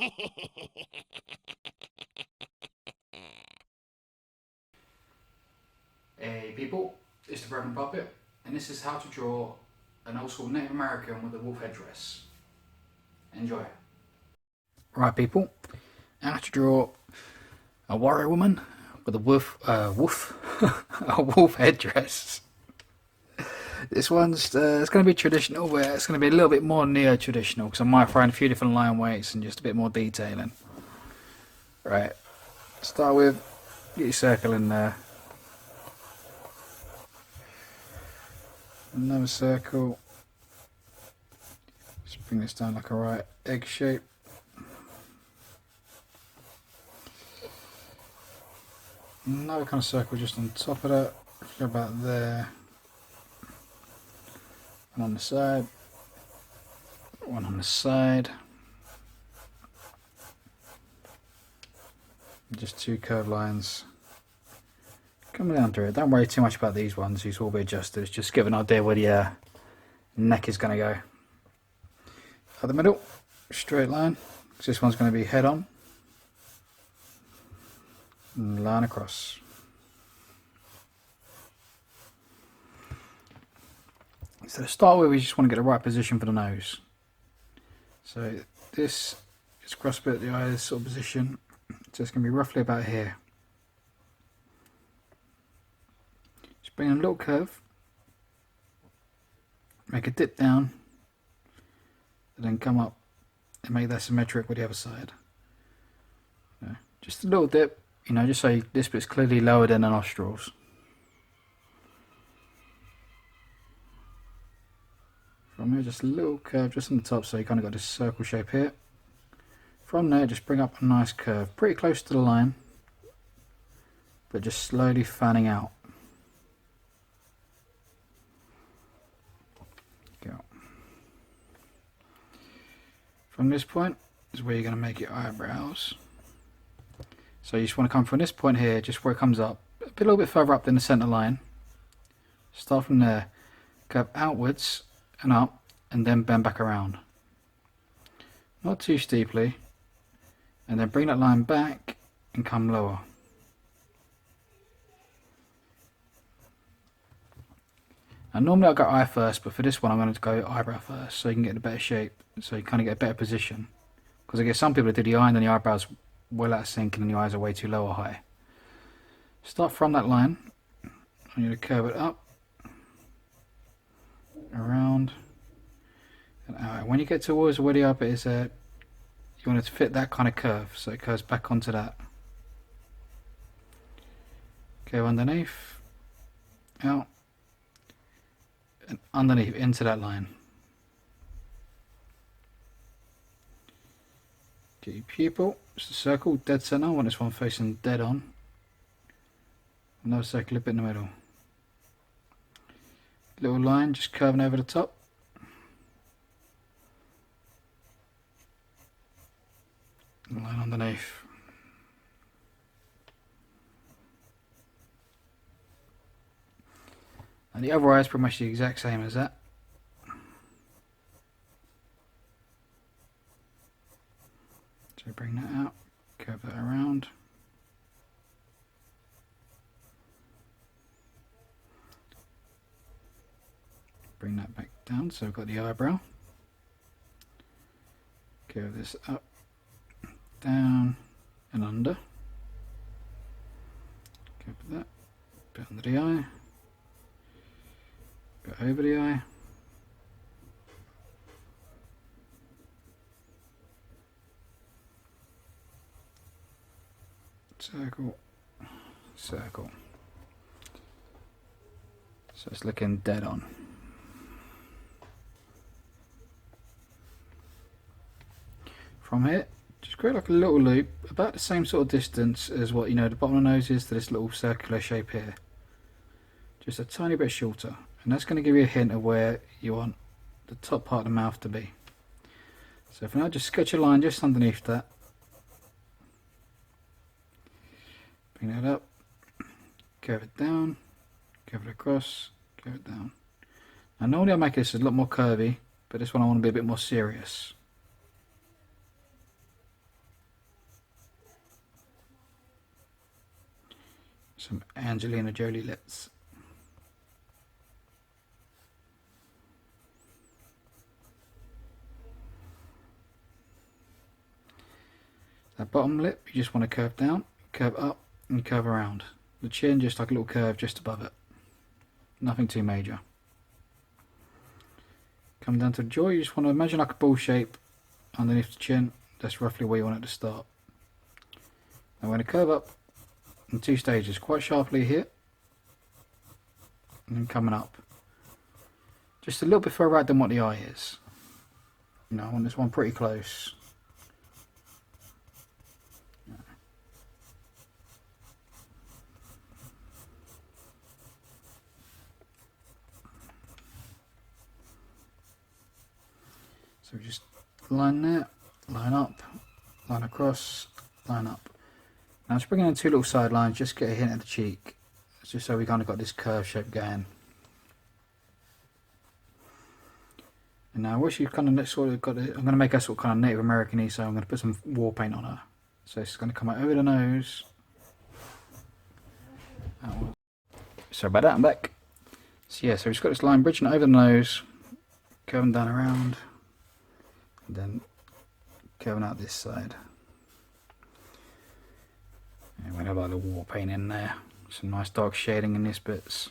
Hey people, it's the Broken Puppet, and this is how to draw an old school Native American with a wolf headdress. Enjoy. Right people, how to draw a warrior woman with a a wolf headdress. This one's it's going to be traditional, but it's going to be a little bit more neo-traditional because I might throw in a few different line weights and just a bit more detailing. Right, start with, get your circle in there. Another circle. Just bring this down like a right egg shape. Another kind of circle just on top of that. Go about there. One on the side. One on the side. Just two curved lines coming down through it. Don't worry too much about these ones, these will be adjusted. It's just give an idea where the neck is going to go. At the middle, straight line, because this one's going to be head on. And line across. So to start with, we just want to get the right position for the nose. So this is cross bit the eye, this sort of position. So it's going to be roughly about here. Just bring in a little curve, make a dip down, and then come up and make that symmetric with the other side. Just a little dip, you know, just so this bit's clearly lower than the nostrils. From here, just a little curve just on the top, so you kind of got this circle shape here. From there, just bring up a nice curve, pretty close to the line, but just slowly fanning out. Go. From this point is where you're going to make your eyebrows. So you just want to come from this point here, just where it comes up, a little bit further up than the centre line. Start from there, curve outwards and up, and then bend back around. Not too steeply. And then bring that line back and come lower. Now normally I'll go eye first, but for this one I'm going to go eyebrow first, so you can get a better shape, so you kind of get a better position. Because I guess some people do the eye and then the eyebrows well out of sync and then the eyes are way too low or high. Start from that line. I'm going to curve it up, around, and out. When you get towards where the eye bit is there, you want it to fit that kind of curve, so it curves back onto that. Go underneath, out, and underneath into that line. Get your pupil, just a circle, dead center. I want this one facing dead on. Another circle a bit in the middle. Little line just curving over the top. Line underneath. And the other eye is pretty much the exact same as that. So bring that out, curve that around. Bring that back down, so we've got the eyebrow. Curve this up, down and under. Go for that, bit under the eye, bit over the eye. Circle, circle. So it's looking dead on. From here, just create like a little loop, about the same sort of distance as what, you know, the bottom of the nose is to this little circular shape here. Just a tiny bit shorter, and that's going to give you a hint of where you want the top part of the mouth to be. So for now, just sketch a line just underneath that. Bring that up, curve it down, curve it across, curve it down. Now normally I make this a lot more curvy, but this one I want to be a bit more serious. Some Angelina Jolie lips. That bottom lip, you just want to curve down, curve up, and curve around. The chin, just like a little curve just above it. Nothing too major. Come down to the jaw, you just want to imagine like a ball shape underneath the chin. That's roughly where you want it to start. Now we're going to curve up in 2 stages, quite sharply here, and then coming up. Just a little bit further out than what the eye is. You know, I want this one pretty close. So just line there, line up, line across, line up. Now just bringing in 2 little side lines, just get a hint at the cheek. It's just so we kind of got this curve shape going. And now once you've kind of sort of got it, I'm going to make her sort of kind of Native American-y, so I'm going to put some war paint on her. So it's going to come out over the nose. Sorry about that, I'm back. So yeah, so we've just got this line bridging over the nose, curving down around. And then curving out this side. And we're going to have like the war paint in there. Some nice dark shading in these bits.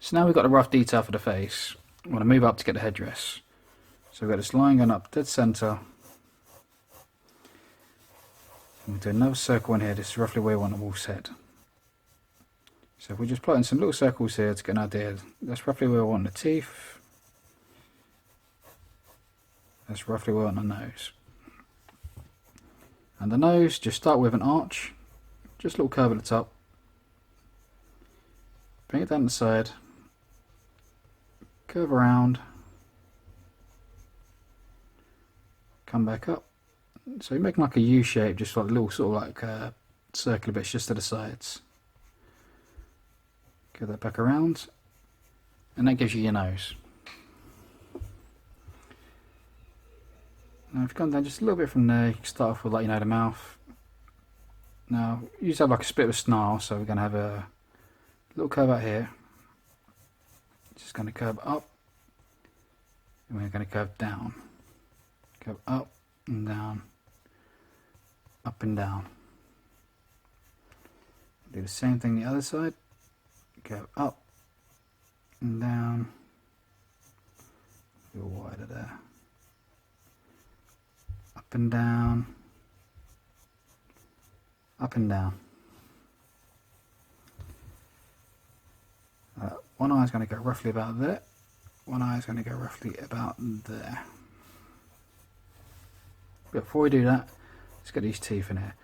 So now we've got the rough detail for the face. I'm going to move up to get the headdress. So we've got this line going up dead centre. We'll do another circle in here. This is roughly where we want them all set. So if we just plot in some little circles here to get an idea, that's roughly where we want the teeth. That's roughly where we want the nose. And the nose, just start with an arch, just a little curve at the top. Bring it down the side, curve around, come back up. So you're making like a U shape, just like a little sort of like circular bits just to the sides. Curve that back around, and that gives you your nose. Now if you've gone down just a little bit from there, you can start off with, like, you know, the mouth. Now you just have like a bit of a snarl, so we're going to have a little curve out here. Just going to curve up, and we're going to curve down. Curve up and down, up and down. Do the same thing the other side. Curve up and down. A little wider there. Up and down, up and down. One eye is going to go roughly about there. One eye is going to go roughly about there. But before we do that, let's get these teeth in here.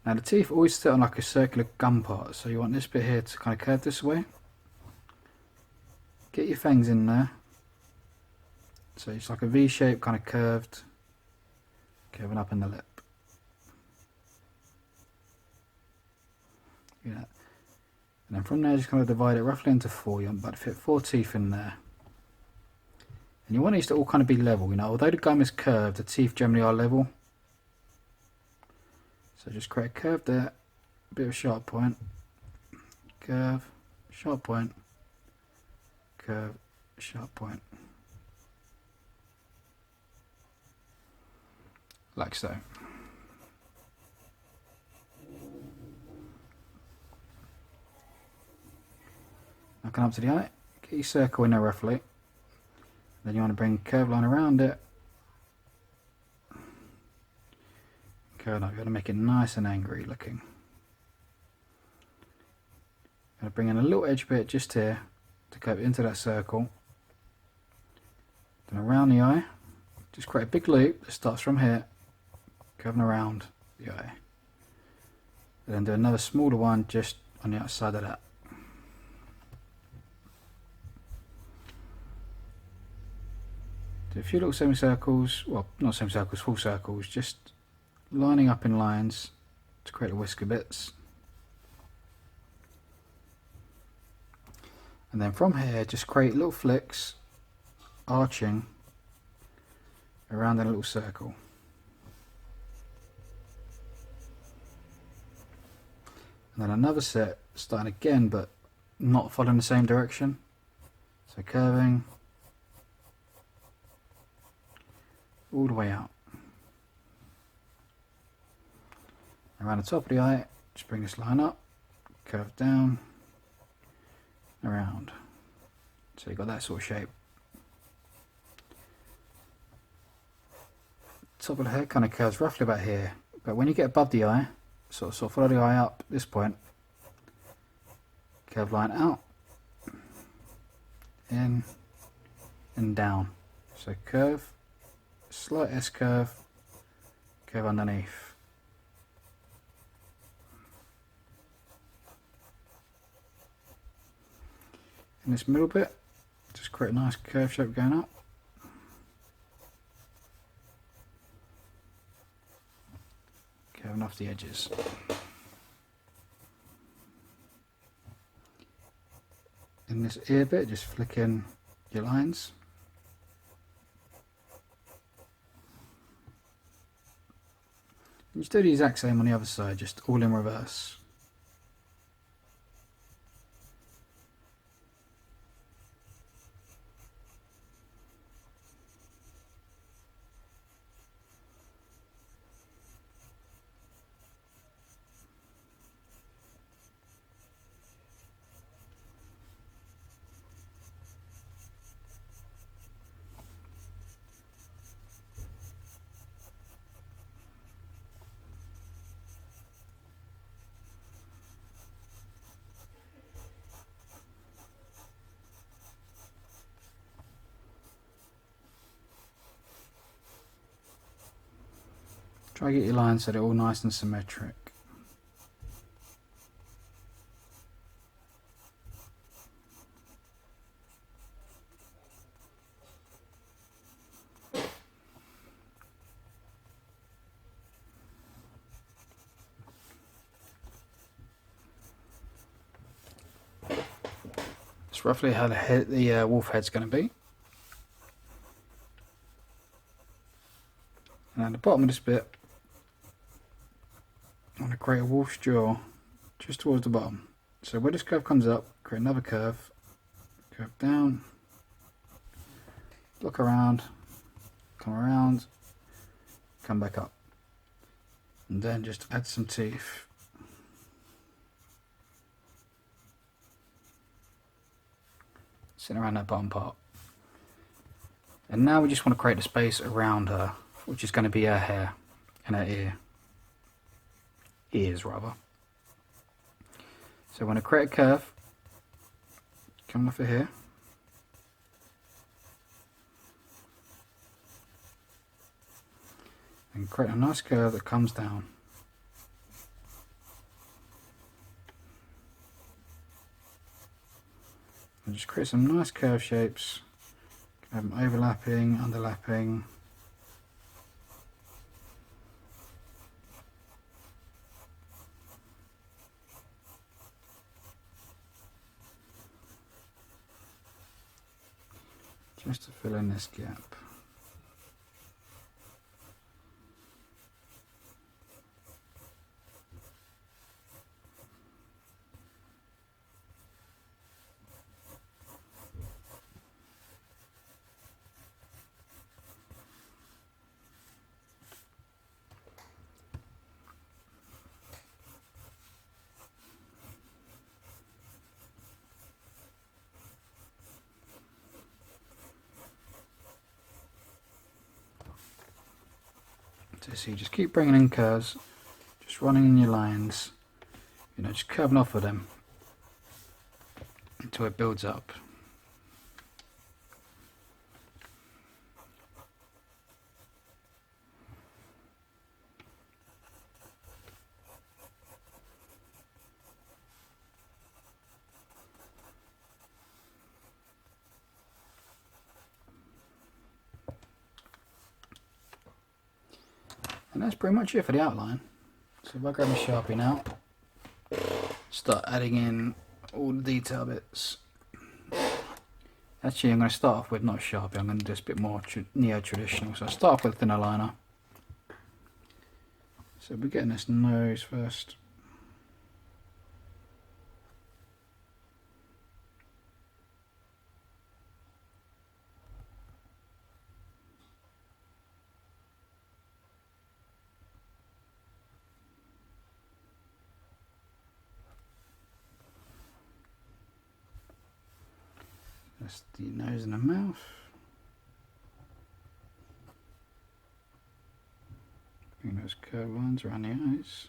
Now the teeth always sit on like a circular gum part, so you want this bit here to kind of curve this way. Get your fangs in there. So it's like a V shape, kind of curved. Curving up in the lip. Yeah. And then from there, just kind of divide it roughly into 4. You want about to fit 4 teeth in there. And you want these to all kind of be level, you know. Although the gum is curved, the teeth generally are level. So just create a curve there, a bit of a sharp point, curve, sharp point, curve, sharp point. Like so. Now come up to the eye, get your circle in there roughly. Then you want to bring a curved line around it. Curve up, you want to make it nice and angry looking. Going to bring in a little edge bit just here to curve into that circle. Then around the eye, just create a big loop that starts from here. Curving around the eye. And then do another smaller one just on the outside of that. Do a few little semicircles, well, not semicircles, full circles, just lining up in lines to create the whisker bits. And then from here, just create little flicks, arching around in a little circle. And then another set starting again but not following the same direction. So curving all the way out. Around the top of the eye, just bring this line up, curve down, around. So you've got that sort of shape. Top of the head kind of curves roughly about here, but when you get above the eye, sort of follow the eye up at this point, curve line out, in, and down. So curve, slight S curve, curve underneath. In this middle bit, just create a nice curve shape going up. Curving off the edges. In this ear bit, just flick in your lines. You just do the exact same on the other side, just all in reverse. Try to get your lines so they're all nice and symmetric. That's roughly how the wolf head's going to be. And at the bottom of this bit, I want to create a wolf's jaw just towards the bottom. So where this curve comes up, create another curve, curve down, look around, come back up. And then just add some teeth. Sitting around that bottom part. And now we just want to create a space around her, which is going to be her hair and her ears rather. So I want to create a curve, coming off of here. And create a nice curve that comes down. And just create some nice curve shapes, have them overlapping, underlapping. Just to fill in this gap. So you just keep bringing in curves, just running in your lines, you know, just curving off of them until it builds up. And that's pretty much it for the outline. So if I grab my Sharpie now, start adding in all the detail bits. Actually I'm going to start off with not Sharpie, I'm going to do this a bit more neo-traditional. So I'll start off with a thinner liner. So we're getting this nose first. That's the nose and the mouth. Bring those curved lines around the eyes.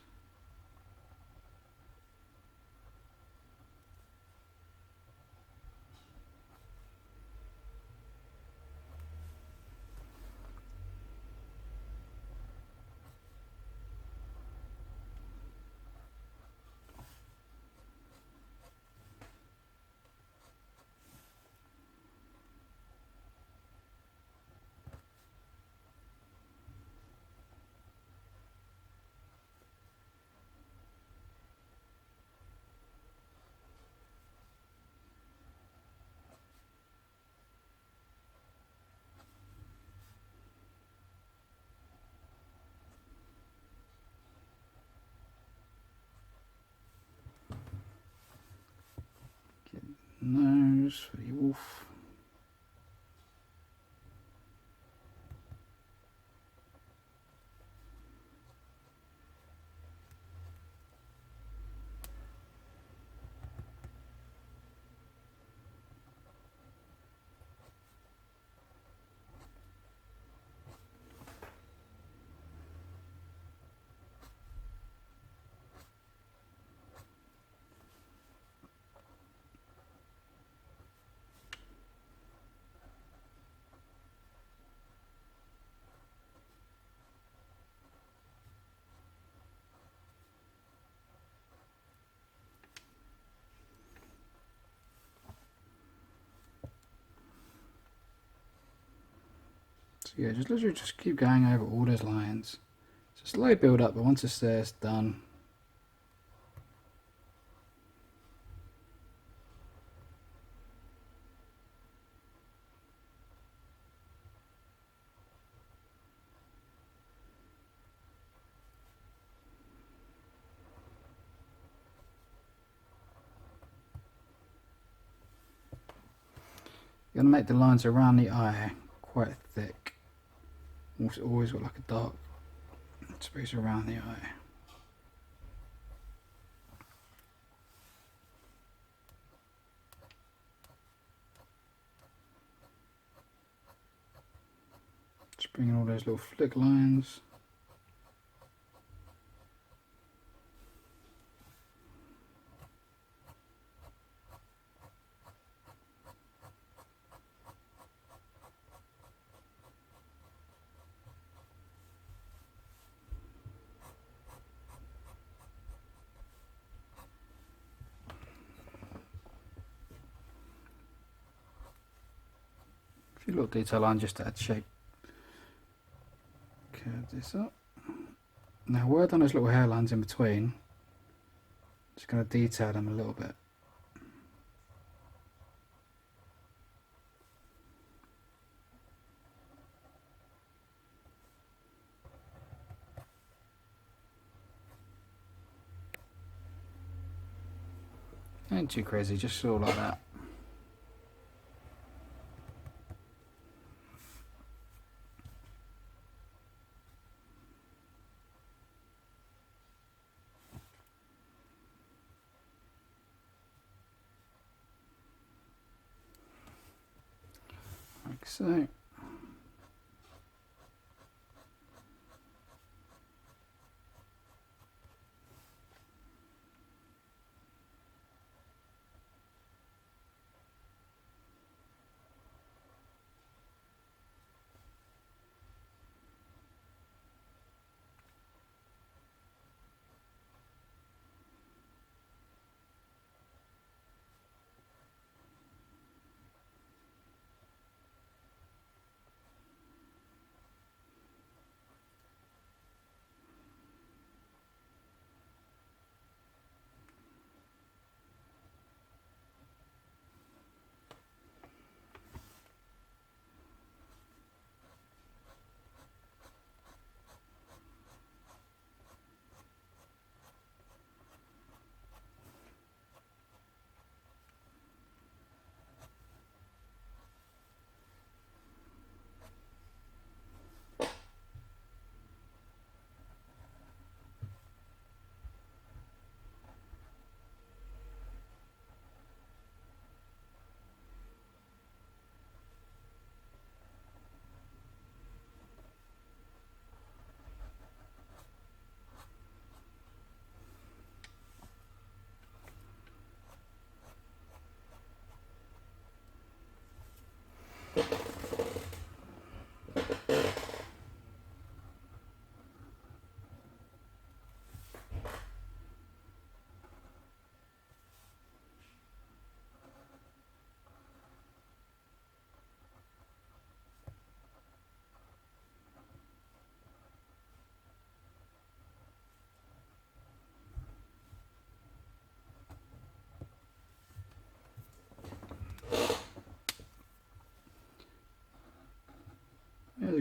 Nose for the wolf. So yeah, just literally just keep going over all those lines. It's a slow build up, but once it's there, it's done. You're going to make the lines around the eye quite thick. Always got like a dark space around the eye. Just bringing all those little flick lines. A few little detail lines just to add shape. Curve this up. Now where I've done those little hairlines in between, just going to detail them a little bit. Ain't too crazy, just sort of like that. Like so.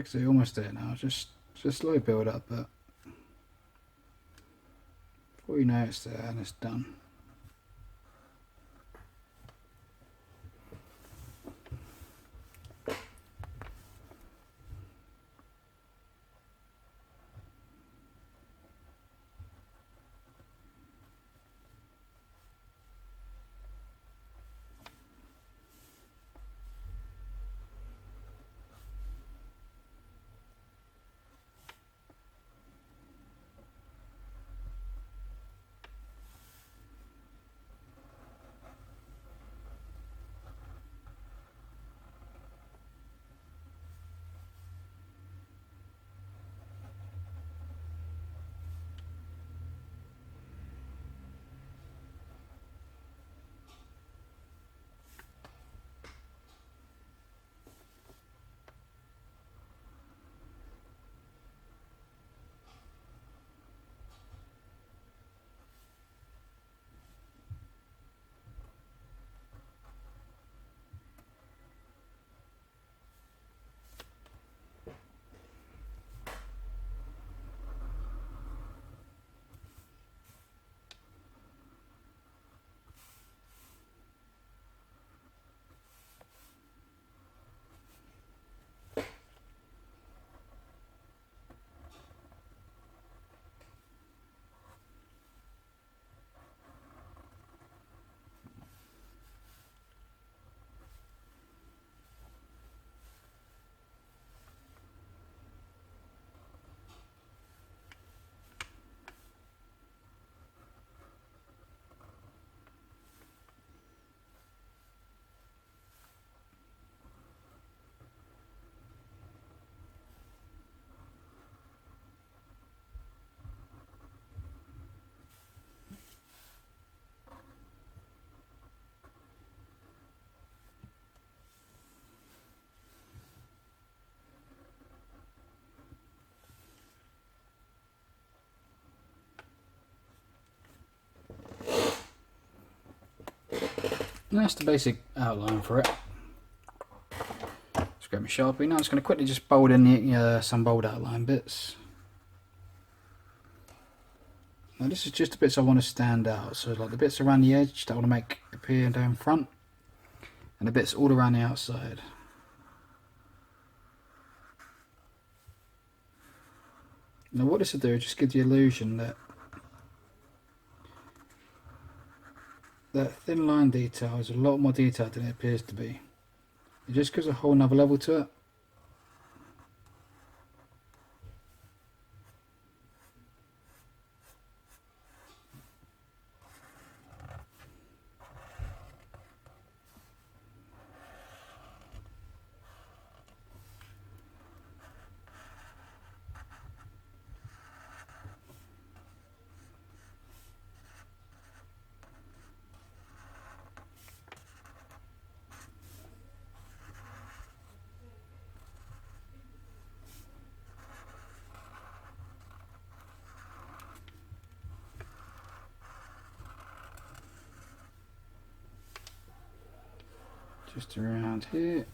because you're almost there now. Just slow build up, but before you know it's there and it's done. And that's the basic outline for it. Just grab my Sharpie. Now I'm just going to quickly just bold in the, some bold outline bits. Now this is just the bits I want to stand out. So like the bits around the edge that I want to make appear down front. And the bits all around the outside. Now what this will do is just give the illusion that that thin line detail is a lot more detailed than it appears to be. It just gives a whole nother level to it. Just around here,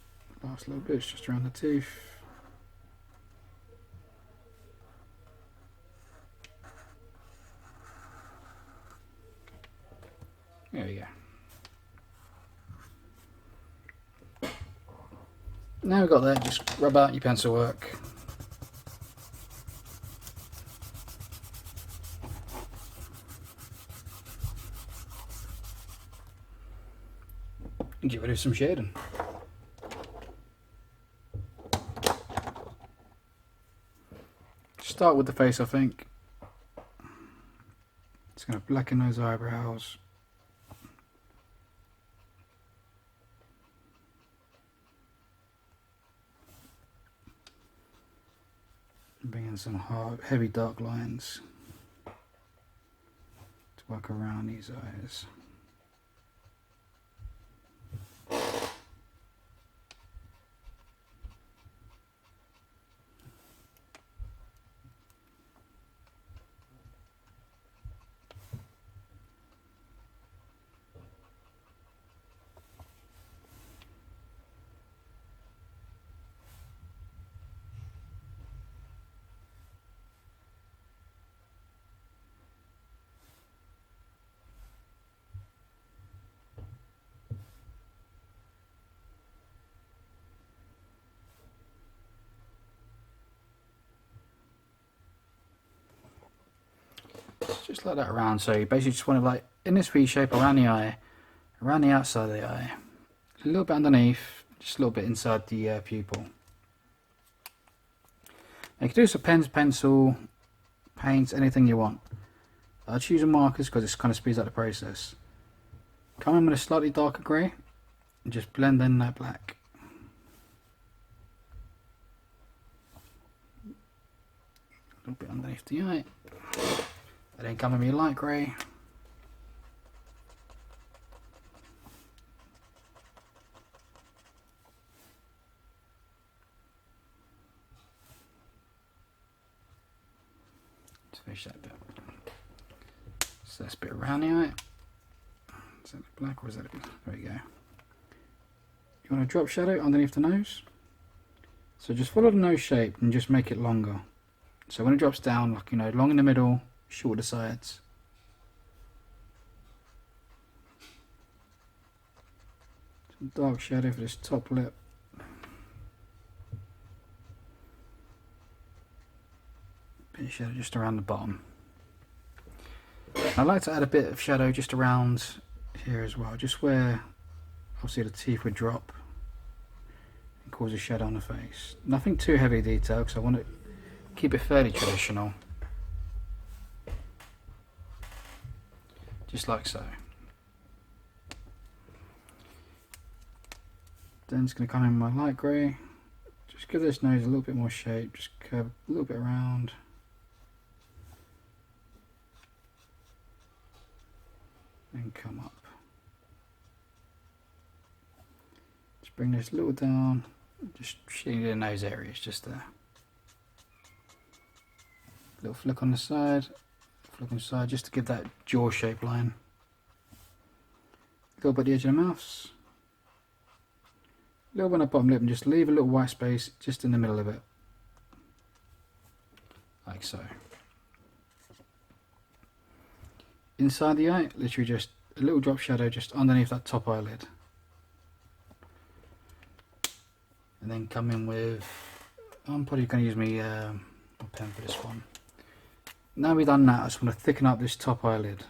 last little bit, just around the tooth. There we go. Now we've got that, just rub out your pencil work. And get rid of some shading. Start with the face, I think. It's going to blacken those eyebrows. Bring in some hard, heavy dark lines to work around these eyes. just like that around. So you basically just want to, like, in this V shape around the eye, around the outside of the eye, a little bit underneath, just a little bit inside the pupil. Now you can do this with pens, pencil, paints, anything you want. I choose markers because it kind of speeds up the process. Come in with a slightly darker grey and just blend in that black. A little bit underneath the eye. And then come in with your light grey. Let's finish that bit. So that's a bit around the eye. Is that black or is that it? There we go. You want to drop shadow underneath the nose. So just follow the nose shape and just make it longer. So when it drops down, like, you know, long in the middle, short at the sides. Some dark shadow for this top lip. Bit of shadow just around the bottom. I like to add a bit of shadow just around here as well, just where obviously the teeth would drop and cause a shadow on the face. Nothing too heavy detail because I want to keep it fairly traditional. Just like so. Then it's going to come in my light grey. Just give this nose a little bit more shape, just curve a little bit around. And come up. Just bring this a little down, just shading in those areas just there. Little flick on the side, flick on the side just to give that jaw shape line. A little bit at the edge of the mouth. A little bit on the bottom lip and just leave a little white space just in the middle of it. Like so. Inside the eye, literally just a little drop shadow just underneath that top eyelid. And then come in with, I'm probably going to use my pen for this one. Now we've done that, I just want to thicken up this top eyelid.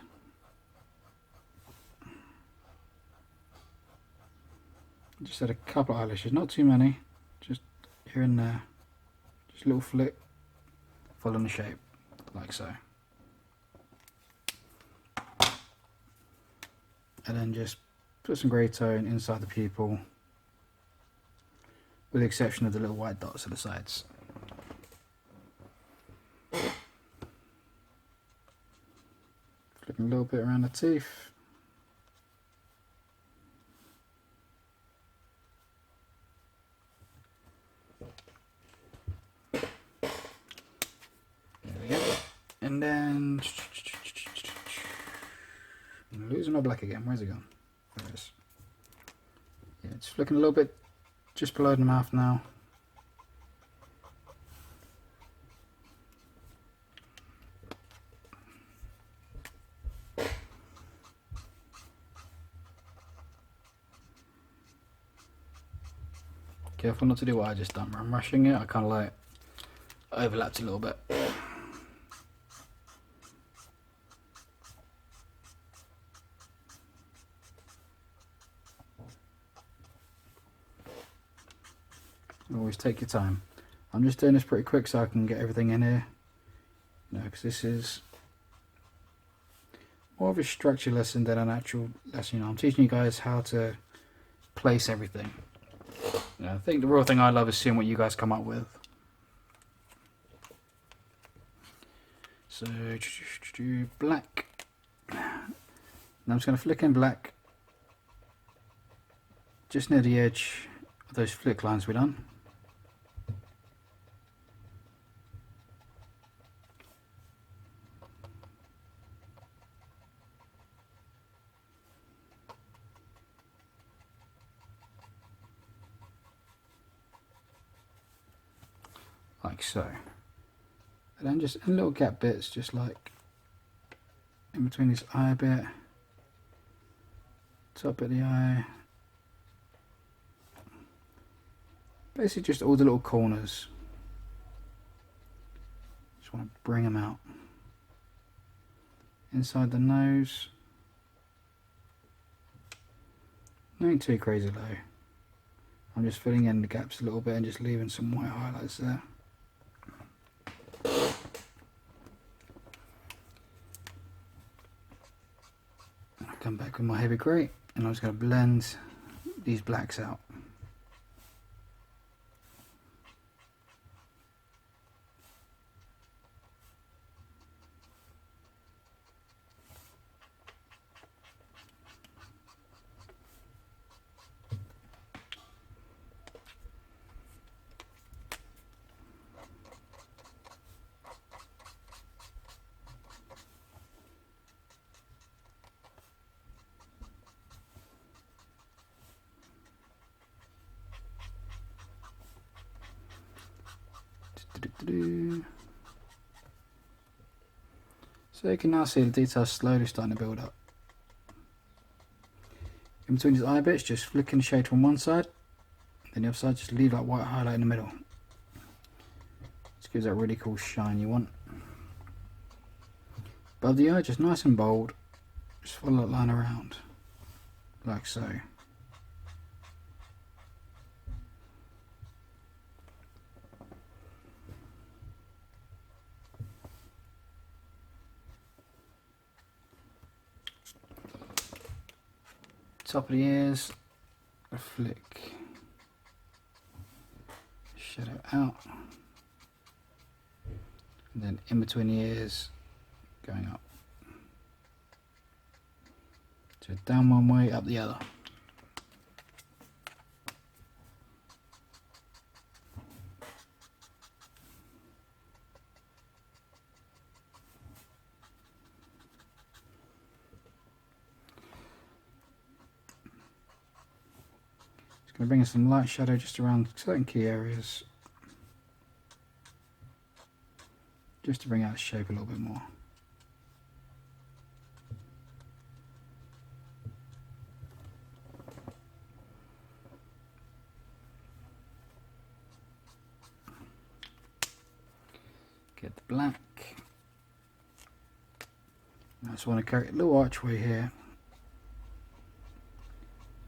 Just add a couple of eyelashes, not too many, just here and there. Just a little flick, following the shape, like so. And then just put some grey tone inside the pupil, with the exception of the little white dots at the sides. Flipping a little bit around the teeth. There we go. And then I'm losing my black again. Where's it gone? There it is. Yeah, it's flicking a little bit just below the mouth now. Careful not to do what I just done. I'm rushing it. I kind of like overlapped a little bit. Always take your time. I'm just doing this pretty quick so I can get everything in here. You know, because this is more of a structure lesson than an actual lesson. You know, I'm teaching you guys how to place everything. You know, I think the real thing I love is seeing what you guys come up with. So black. Now I'm just going to flick in black just near the edge of those flick lines we done. Like so. And then just in little gap bits, just like in between this eye bit, top of the eye, basically just all the little corners. Just want to bring them out. inside the nose. Nothing too crazy though. I'm just filling in the gaps a little bit and just leaving some white highlights there. I'll come back with my heavy grey and I'm just going to blend these blacks out. So you can now see the details slowly starting to build up. In between these eye bits, just flicking the shade from one side, then the other side, just leave that white highlight in the middle. Just gives that really cool shine you want. Above the eye, just nice and bold, just follow that line around, like so. Top of the ears, a flick, shadow out, and then in between the ears, going up. So down one way, up the other. Going to bring in some light shadow just around certain key areas, just to bring out the shape a little bit more. Get the black. Now I just want to carry a little archway here,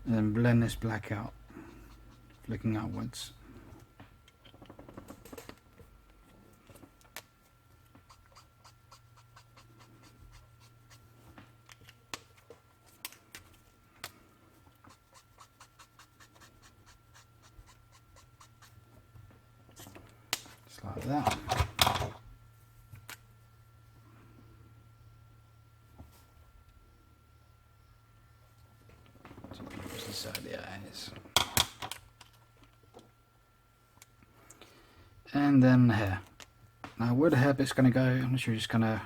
and then blend this black out, flicking outwards. Just like that. Just inside the eyes. And then the hair. Now where the hair bit's going to go, I'm literally just going to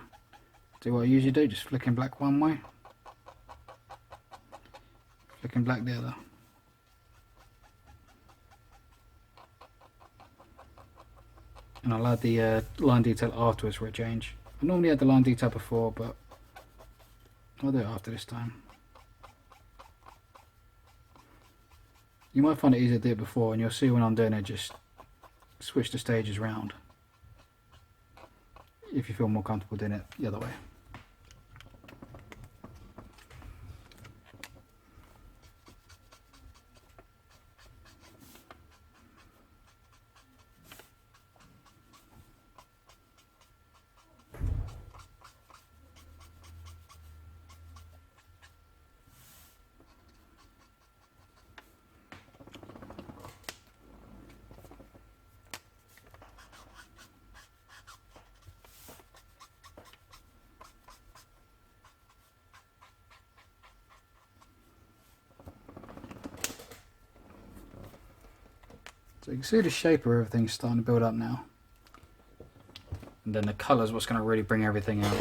do what I usually do, just flicking black one way, flicking black the other. And I'll add the line detail afterwards for a change. I normally add the line detail before, but I'll do it after this time. You might find it easier to do it before, and you'll see when I'm doing it, just switch the stages round if you feel more comfortable doing it the other way. So you can see the shape of everything starting to build up now. And then the colour is what's going to really bring everything out.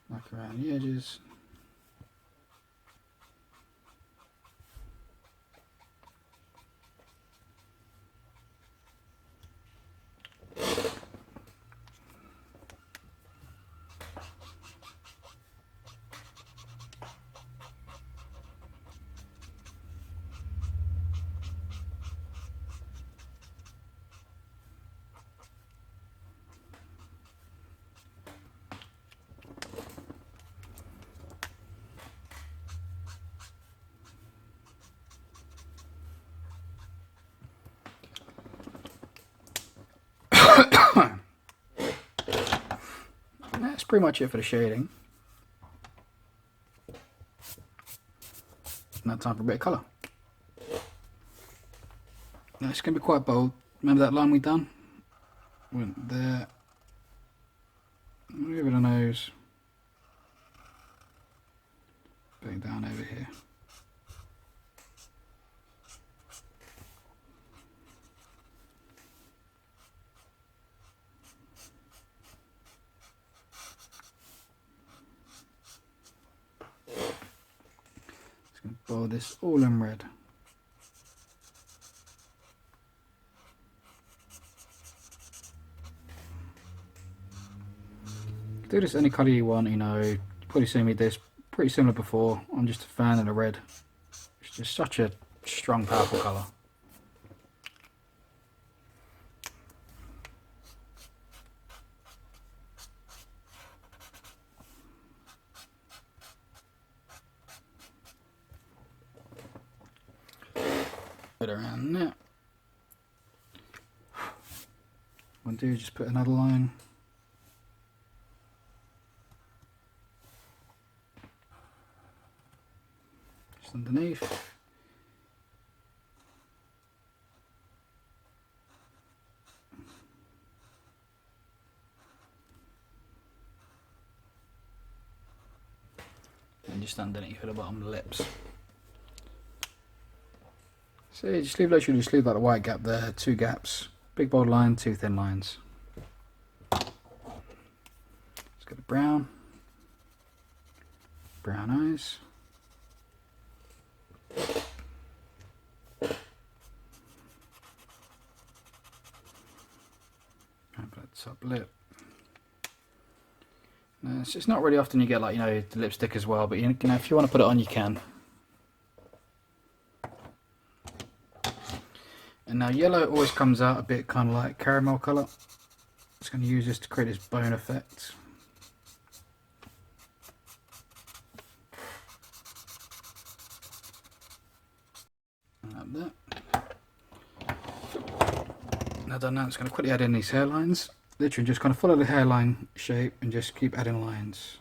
Like around the edges. pretty much it for the shading. Now time for a bit of colour. Now it's going to be quite bold. Remember that line we done? Went there. A little bit of nose. Bring down over here. Just going to boil this all in red. Do this any colour you want, you know. You've probably seen me do this pretty similar before. I'm just a fan of the red. It's just such a strong, powerful colour. Put it around there. What I'll do is just put another line. Underneath. And just underneath at the bottom of the lips. So yeah, just leave literally just leave like the white gap there, 2 gaps, big bold line, 2 thin lines. Let's get the brown eyes. Top lip. Now, it's not really often you get, like, you know, the lipstick as well, but you know, if you want to put it on, you can. And now yellow always comes out a bit kind of like caramel colour. Just going to use this to create this bone effect. Like that. Now done that, it's going to quickly add in these hairlines. Literally just kind of follow the hairline shape and just keep adding lines.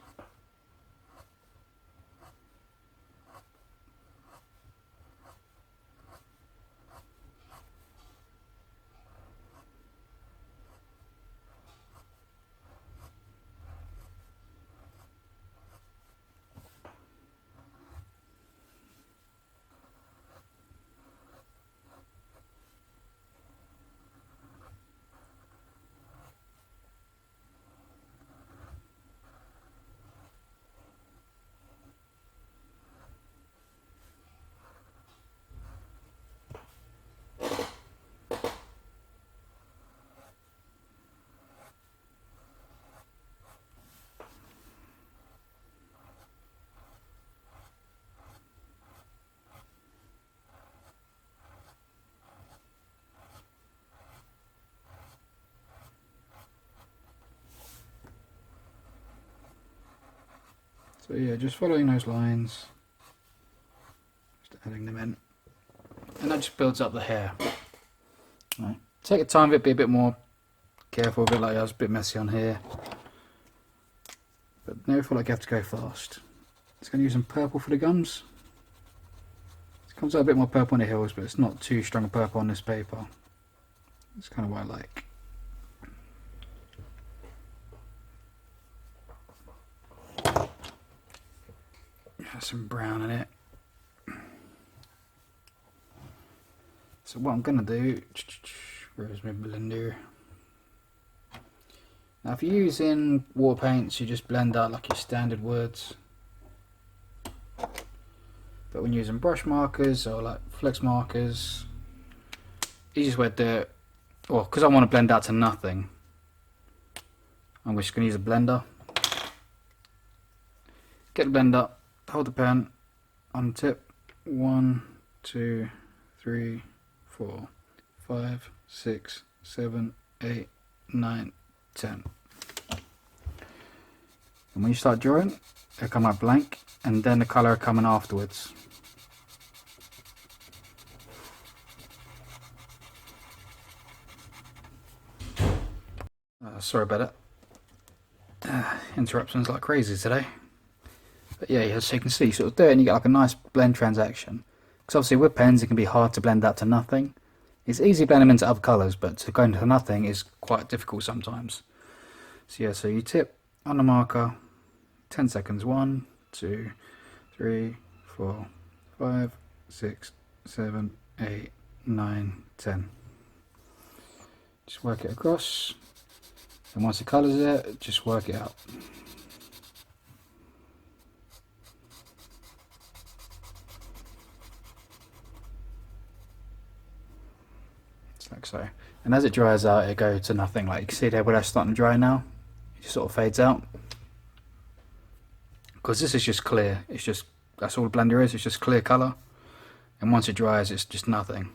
So yeah, just following those lines, just adding them in, and that just builds up the hair. Right. Take your time with it, be a bit more careful, a bit like I was a bit messy on here, but never feel like you have to go fast. Just going to use some purple for the gums. It comes out a bit more purple on the hills, but it's not too strong a purple on this paper. It's kind of what I like. Some brown in it. So what I'm going to do, where's my blender? Now if you're using water paints, you just blend out like your standard words. But when using brush markers or like flex markers, easiest way to do it, well, because I want to blend out to nothing, I'm just going to use a blender. Get the blender, hold the pen on the tip. 1, 2, 3, 4, 5, 6, 7, 8, 9, 10. And when you start drawing, it'll come out blank, and then the colour coming afterwards. Sorry about it. Interruptions like crazy today. But yeah, as you can see, you sort of do it and you get like a nice blend transaction. Because obviously with pens it can be hard to blend out to nothing. It's easy to blend them into other colours, but to go into nothing is quite difficult sometimes. So yeah, so you tip on the marker, 10 seconds, 1, 2, 3, 4, 5, 6, 7, 8, 9, 10. Just work it across, and once the colour's there, just work it out. Like so. And as it dries out, it goes to nothing. Like you can see there where that's starting to dry now, it just sort of fades out. Because this is just clear, it's just, that's all the blender is, it's just clear colour. And once it dries, it's just nothing.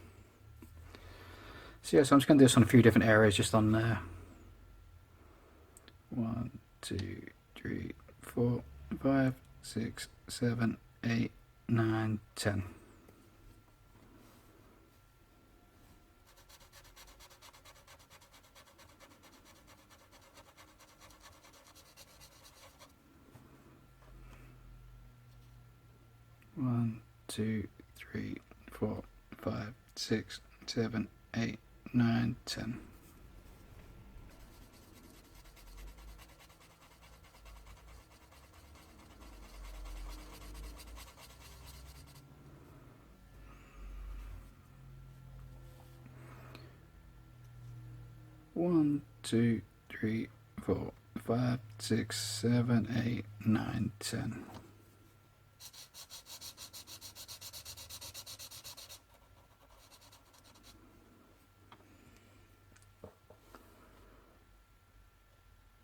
So yeah, so I'm just going to do this on a few different areas, just on there. 1, 2, 3, 4, 5, 6, 7, 8, 9, 10. One, 2, 3, 4, 5, 6, 7, 8, 9, 10. One, 2, 3, 4, 5, 6, 7, 8, 9, 10.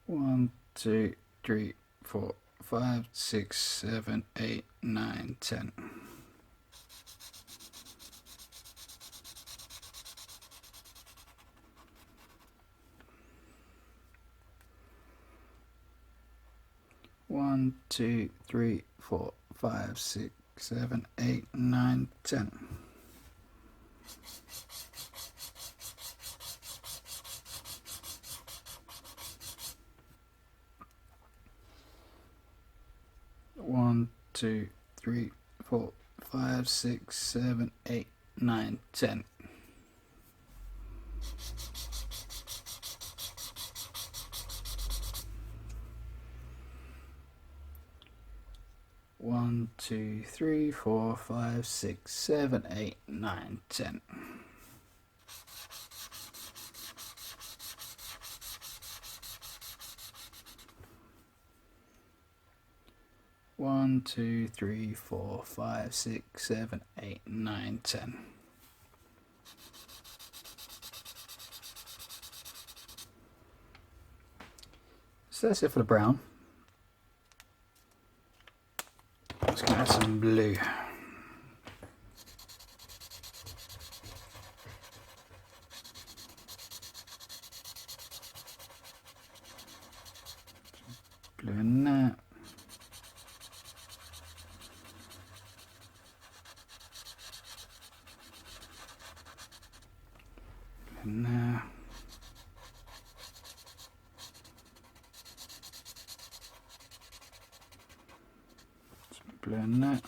One, 2, 3, 4, 5, 6, 7, 8, 9, 10. One, 2, 3, 4, 5, 6, 7, 8, 9, 10. One, 2, 3, 4, 5, 6, 7, 8, 9, 10. One, 2, 3, 4, 5, 6, 7, 8, 9, 10. One, 2, 3, 4, 5, 6, 7, 8, 9, 10. So that's it for the brown. Let's go add some blue. Blue in that. Blue in there. Some blue in that.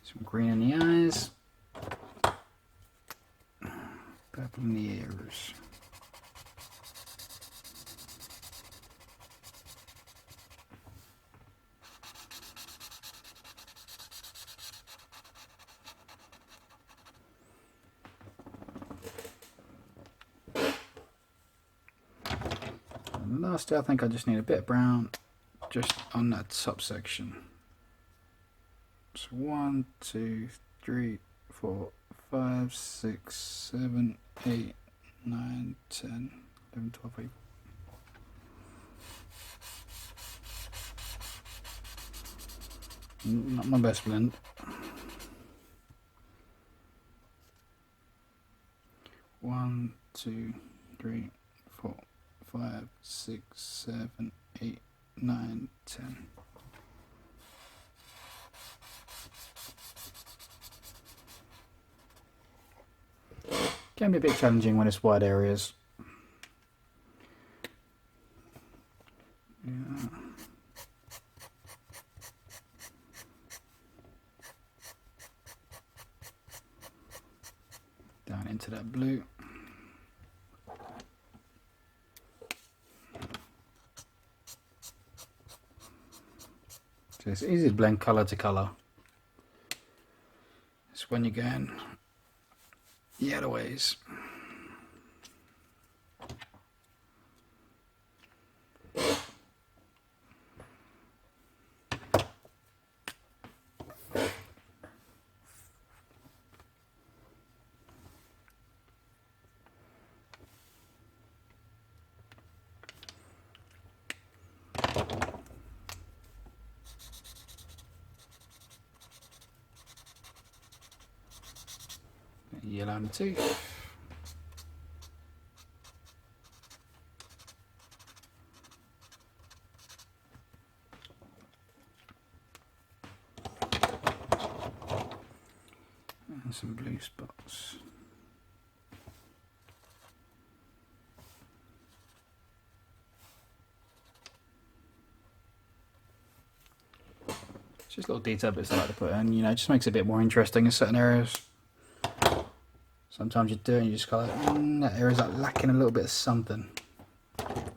Some green in the eyes, purple in the ears. And lastly, I think I just need a bit of brown just on that top section. So 1, 2, 3, 4, 5, 6, 7, 8, 9, 10, 11, 12, 8. Not my best blend. One, two, three, 4, 5, 6, 7, 8, 9, 10. Can be a bit challenging when it's wide areas. Yeah. Down into that blue. So it's easy to blend colour to colour. It's when you're going yelloways. Yellow on the teeth. And some blue spots. Just little detail bits I like to put in, you know, it just makes it a bit more interesting in certain areas. Sometimes you do it and you just go like, that area's like lacking a little bit of something. Get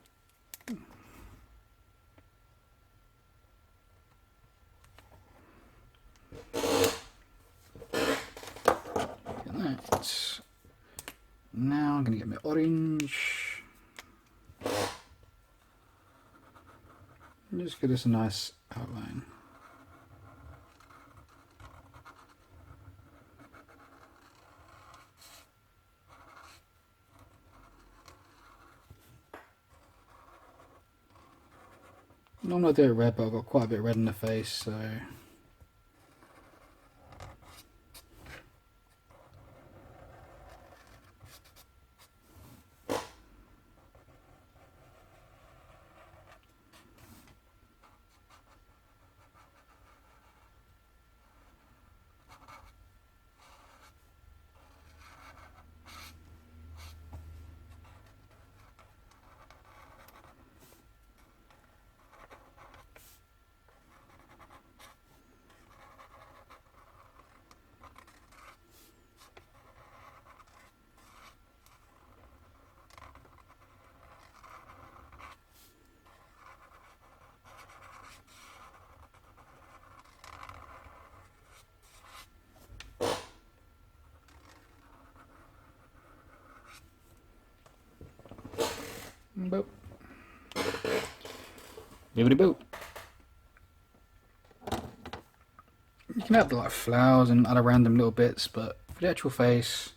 that. Now I'm going to get my orange. And just give us a nice outline. Normally I do it red, but I've got quite a bit of red in the face, so boop. Bibbidi boop. You can have like flowers and other random little bits, but for the actual face,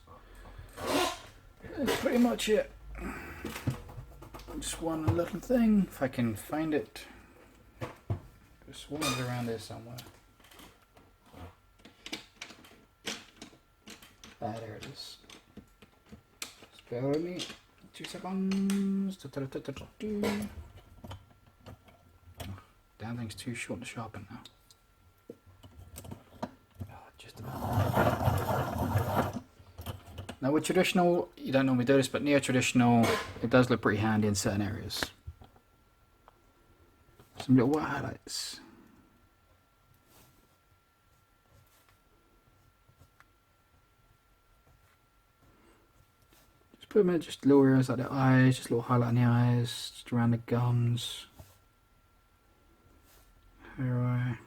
that's pretty much it. Just one little thing, if I can find it. Just one around there somewhere. Ah, there it is. Just bear with me. 2 seconds. Damn thing's too short to sharpen now. Just about. Now with traditional, you don't normally do this, but neo-traditional, it does look pretty handy in certain areas. Some little white highlights. Just put them in just little areas like the eyes, just a little highlight on the eyes, just around the gums. Her eye.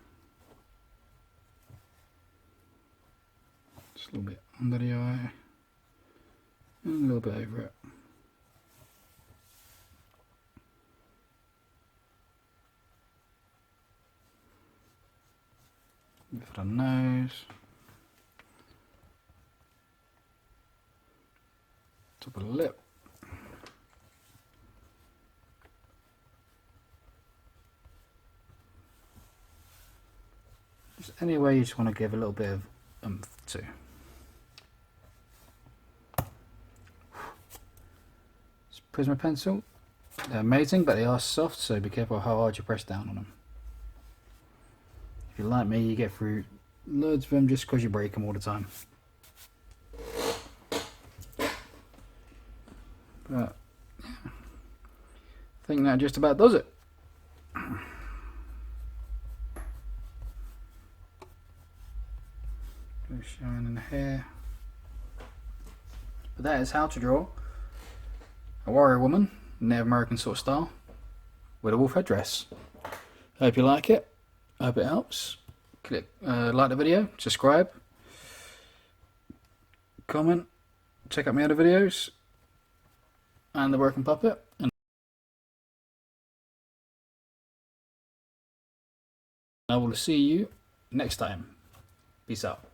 Just a little bit under the eye. And a little bit over it. For the nose. Top of the lip. Just any way you just want to give a little bit of oomph to. It's Prisma pencil. They're amazing, but they are soft, so be careful how hard you press down on them. If you're like me, you get through loads of them just because you break them all the time. But yeah, I think that just about does it. Showing in the hair. But that is how to draw a warrior woman, Native American sort of style, with a wolf headdress. Hope you like it. Hope it helps. Click like the video, subscribe, comment, check out my other videos, and the Broken Puppet. And I will see you next time. Peace out.